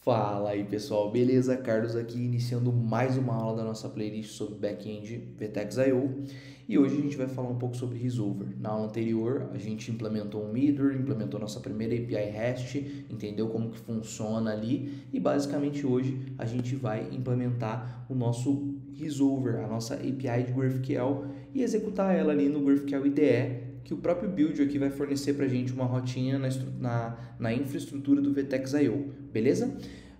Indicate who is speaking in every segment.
Speaker 1: Fala aí pessoal, beleza? Carlos aqui iniciando mais uma aula da nossa playlist sobre Backend VTEX.io e hoje a gente vai falar um pouco sobre Resolver. Na aula anterior a gente implementou um Middle, implementou nossa primeira API REST, entendeu como que funciona ali e basicamente hoje a gente vai implementar o nosso Resolver, a nossa API de GraphQL e executar ela ali no GraphQL IDE, que o próprio build aqui vai fornecer para a gente uma rotinha na infraestrutura do VTEX.io, beleza?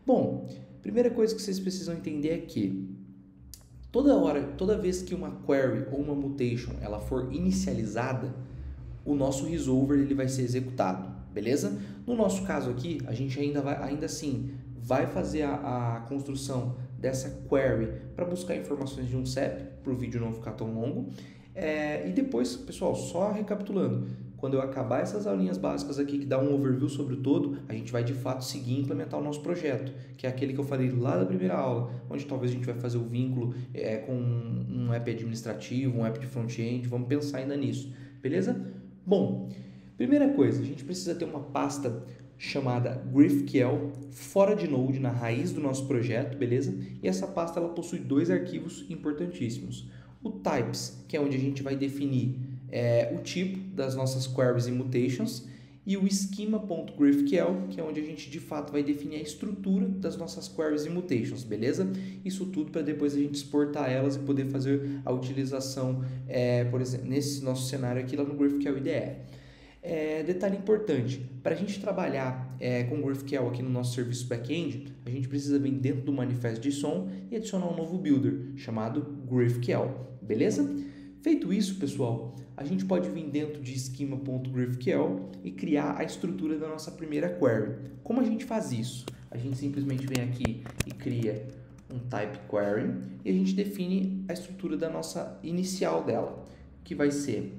Speaker 1: Bom, primeira coisa que vocês precisam entender é que toda vez que uma query ou uma mutation ela for inicializada, o nosso resolver ele vai ser executado, beleza? No nosso caso aqui, a gente ainda assim vai fazer a construção dessa query para buscar informações de um CEP, para o vídeo não ficar tão longo. E depois, pessoal, só recapitulando, quando eu acabar essas aulinhas básicas aqui que dá um overview sobre o todo, a gente vai de fato seguir e implementar o nosso projeto, que é aquele que eu falei lá da primeira aula, onde talvez a gente vai fazer o vínculo com um app administrativo, um app de front-end, vamos pensar ainda nisso, beleza? Bom, primeira coisa, a gente precisa ter uma pasta chamada GraphQL fora de Node na raiz do nosso projeto, beleza? E essa pasta ela possui dois arquivos importantíssimos. O types, que é onde a gente vai definir o tipo das nossas queries e mutations, e o schema.graphql, que é onde a gente de fato vai definir a estrutura das nossas queries e mutations, beleza? Isso tudo para depois a gente exportar elas e poder fazer a utilização, por exemplo, nesse nosso cenário aqui lá no GraphQL IDE. Detalhe importante, para a gente trabalhar com GraphQL aqui no nosso serviço backend, a gente precisa vir dentro do manifesto JSON e adicionar um novo builder chamado GraphQL, beleza? Feito isso, pessoal, a gente pode vir dentro de schema.graphql e criar a estrutura da nossa primeira query. Como a gente faz isso? A gente simplesmente vem aqui e cria um type query e a gente define a estrutura da nossa inicial dela, que vai ser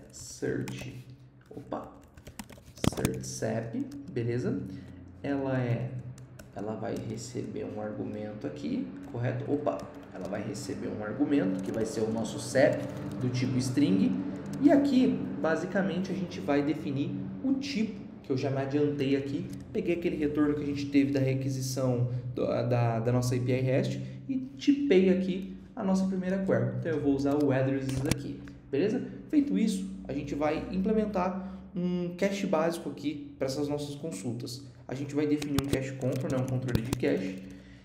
Speaker 1: search sep, beleza? Ela vai receber um argumento aqui, correto? Ela vai receber um argumento que vai ser o nosso sep do tipo string e aqui basicamente a gente vai definir o tipo que eu já me adiantei aqui, peguei aquele retorno que a gente teve da requisição da nossa API REST e tipei aqui a nossa primeira query. Então eu vou usar o addresses aqui. Beleza? Feito isso, a gente vai implementar um cache básico aqui para essas nossas consultas. A gente vai definir um cache control, um controle de cache,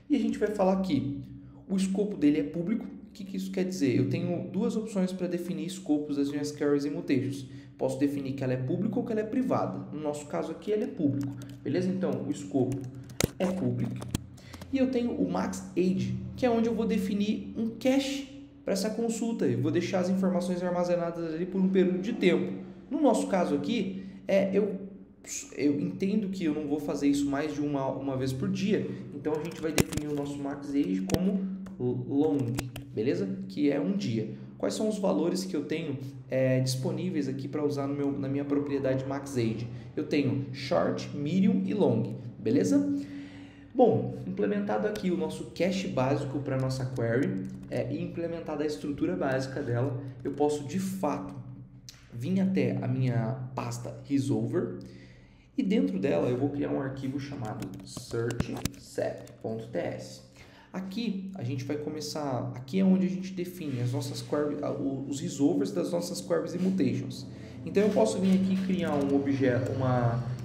Speaker 1: e a gente vai falar que o escopo dele é público. O que isso quer dizer? Eu tenho duas opções para definir escopos das minhas queries e mutations. Posso definir que ela é pública ou que ela é privada. No nosso caso aqui, ela é público. Beleza? Então, o escopo é público. E eu tenho o max age, que é onde eu vou definir um cache para essa consulta, eu vou deixar as informações armazenadas ali por um período de tempo. No nosso caso aqui, eu entendo que eu não vou fazer isso mais de uma vez por dia, então a gente vai definir o nosso max age como long, beleza? Que é um dia. Quais são os valores que eu tenho disponíveis aqui para usar na minha propriedade max age? Eu tenho short, medium e long, beleza? Bom, implementado aqui o nosso cache básico para a nossa query e implementada a estrutura básica dela, eu posso de fato vir até a minha pasta resolver e dentro dela eu vou criar um arquivo chamado search.sep.ts. Aqui a gente vai começar, aqui é onde a gente define as nossas queries, os resolvers das nossas queries e mutations. Então eu posso vir aqui criar um objeto,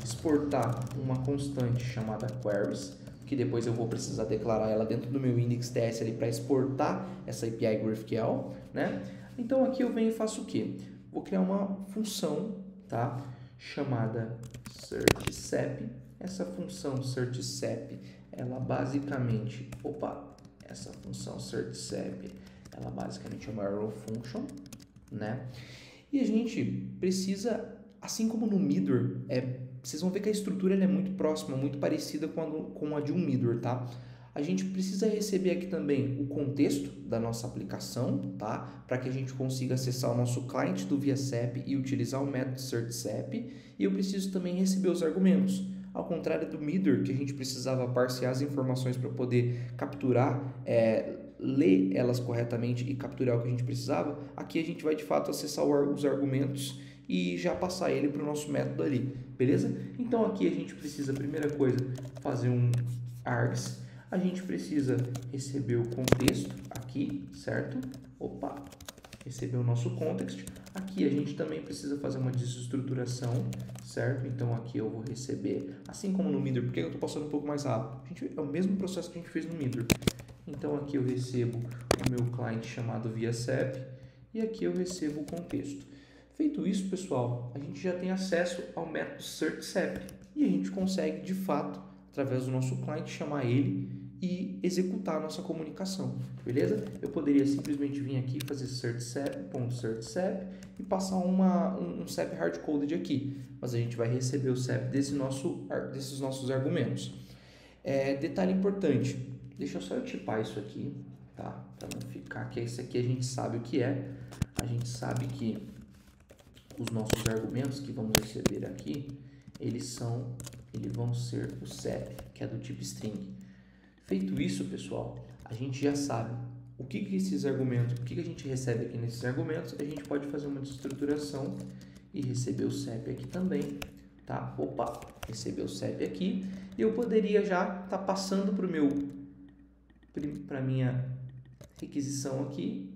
Speaker 1: exportar uma constante chamada queries, que depois eu vou precisar declarar ela dentro do meu index.ts ali para exportar essa API GraphQL, né? Então aqui eu venho e faço o quê? Vou criar uma função, tá? Chamada searchSep. Essa função searchSep, ela basicamente, essa função searchSep, ela basicamente é uma arrow function, né? E a gente precisa, assim como no Middle, vocês vão ver que a estrutura é muito próxima, muito parecida com a de um Middle, tá? A gente precisa receber aqui também o contexto da nossa aplicação, tá? Para que a gente consiga acessar o nosso client do ViaSep e utilizar o método searchSep. E eu preciso também receber os argumentos. Ao contrário do Middle, que a gente precisava parsear as informações para poder capturar, ler elas corretamente e capturar o que a gente precisava, aqui a gente vai de fato acessar os argumentos e já passar ele para o nosso método ali, beleza? Então aqui a gente precisa, primeira coisa, fazer um args, a gente precisa receber o contexto aqui, certo? Opa, receber o nosso context. Aqui a gente também precisa fazer uma desestruturação, certo? Então aqui eu vou receber, assim como no Minder, porque eu estou passando um pouco mais rápido. É o mesmo processo que a gente fez no Minder. Então aqui eu recebo o meu client chamado ViaSep e aqui eu recebo o contexto. Feito isso, pessoal, a gente já tem acesso ao método searchSep e a gente consegue, de fato, através do nosso client, chamar ele e executar a nossa comunicação, beleza? Eu poderia simplesmente vir aqui fazer searchSep e passar um SEP hardcoded aqui, mas a gente vai receber o SEP desses nossos argumentos. Detalhe importante, deixa eu só tipar isso aqui, tá? Para não ficar, que esse aqui a gente sabe o que é, a gente sabe que os nossos argumentos que vamos receber aqui, eles vão ser o SEP, que é do tipo string. Feito isso, pessoal, a gente já sabe o que esses argumentos, o que a gente recebe aqui nesses argumentos, a gente pode fazer uma desestruturação e receber o SEP aqui também, tá? Opa, receber o SEP aqui, e eu poderia já estar passando para a minha requisição aqui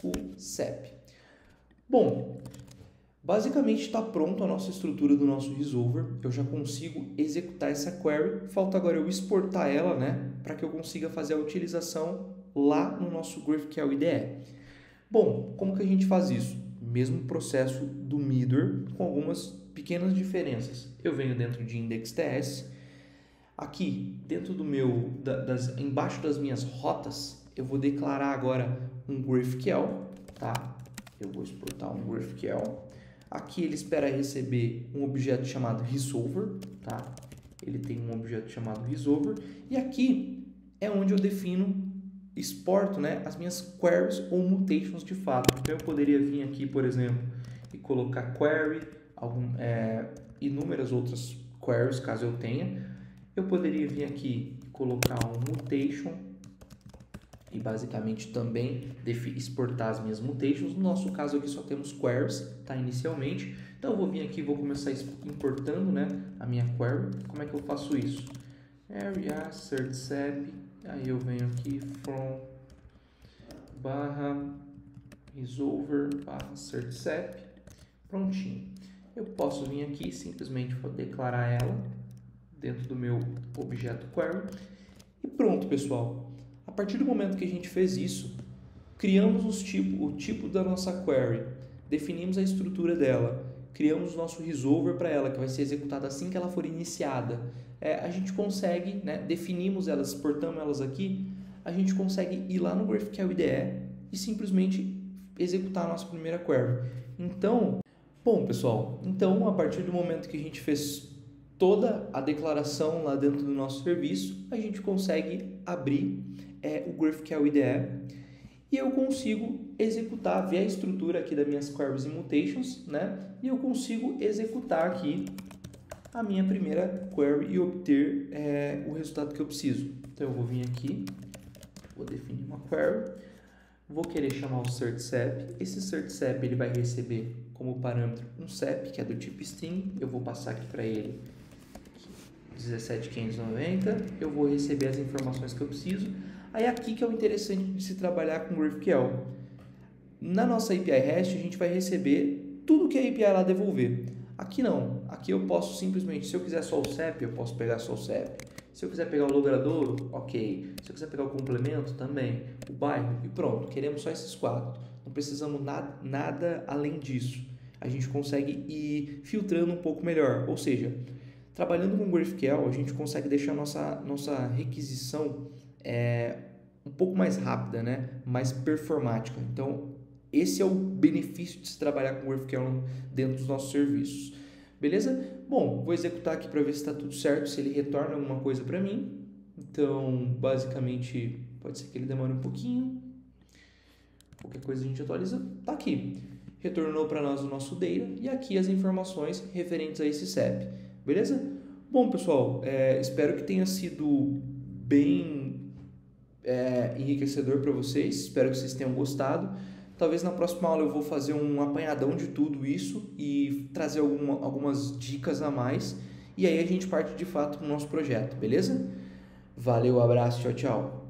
Speaker 1: o SEP. Bom, basicamente está pronto a nossa estrutura do nosso resolver, eu já consigo executar essa query, falta agora eu exportar ela, né, para que eu consiga fazer a utilização lá no nosso GraphQL IDE. Bom, como que a gente faz isso? Mesmo processo do Middleware, com algumas pequenas diferenças. Eu venho dentro de index.ts, aqui dentro do embaixo das minhas rotas, eu vou declarar agora um GraphQL, tá? Eu vou exportar um GraphQL. Aqui ele espera receber um objeto chamado resolver, tá? Ele tem um objeto chamado resolver. E aqui é onde eu exporto, né, as minhas queries ou mutations de fato. Então eu poderia vir aqui, por exemplo, e colocar query, inúmeras outras queries, caso eu tenha. Eu poderia vir aqui e colocar um mutation e basicamente também exportar as minhas mutations. No nosso caso aqui só temos queries, tá, inicialmente. Então eu vou vir aqui e vou começar importando, né, a minha query. Como é que eu faço isso? Area searchSep, aí eu venho aqui from /resolver /searchSep, prontinho. Eu posso vir aqui e simplesmente declarar ela dentro do meu objeto query e pronto, pessoal. A partir do momento que a gente fez isso, criamos o tipo da nossa query, definimos a estrutura dela, criamos o nosso resolver para ela, que vai ser executada assim que ela for iniciada. A gente consegue, né, definimos elas, exportamos elas aqui, a gente consegue ir lá no GraphQL IDE e simplesmente executar a nossa primeira query. Então, bom, pessoal, então a partir do momento que a gente fez toda a declaração lá dentro do nosso serviço, a gente consegue abrir o GraphQL IDE e eu consigo executar, ver a estrutura aqui das minhas queries e mutations, né? E eu consigo executar aqui a minha primeira query e obter o resultado que eu preciso. Então eu vou vir aqui, vou definir uma query, vou querer chamar o searchSep. Esse searchSep ele vai receber como parâmetro um SEP, que é do tipo string. Eu vou passar aqui para ele 17.590. Eu vou receber as informações que eu preciso. Aí aqui que é o interessante de se trabalhar com GraphQL. Na nossa API REST a gente vai receber tudo que a API lá devolver. Aqui não. Aqui eu posso simplesmente, se eu quiser só o SEP, eu posso pegar só o SEP. Se eu quiser pegar o logradouro, ok. Se eu quiser pegar o complemento, também. O bairro e pronto. Queremos só esses 4. Não precisamos nada além disso. A gente consegue ir filtrando um pouco melhor. Ou seja, trabalhando com GraphQL, a gente consegue deixar nossa requisição um pouco mais rápida, né? Mais performática. Então, esse é o benefício de se trabalhar com GraphQL dentro dos nossos serviços. Beleza? Bom, vou executar aqui para ver se está tudo certo, se ele retorna alguma coisa para mim. Então, basicamente, pode ser que ele demore um pouquinho. Qualquer coisa a gente atualiza. Tá aqui. Retornou para nós o nosso data e aqui as informações referentes a esse SEP. Beleza? Bom, pessoal, espero que tenha sido bem enriquecedor para vocês. Espero que vocês tenham gostado. Talvez na próxima aula eu vou fazer um apanhadão de tudo isso e trazer algumas dicas a mais. E aí a gente parte de fato para o nosso projeto, beleza? Valeu, abraço, tchau, tchau.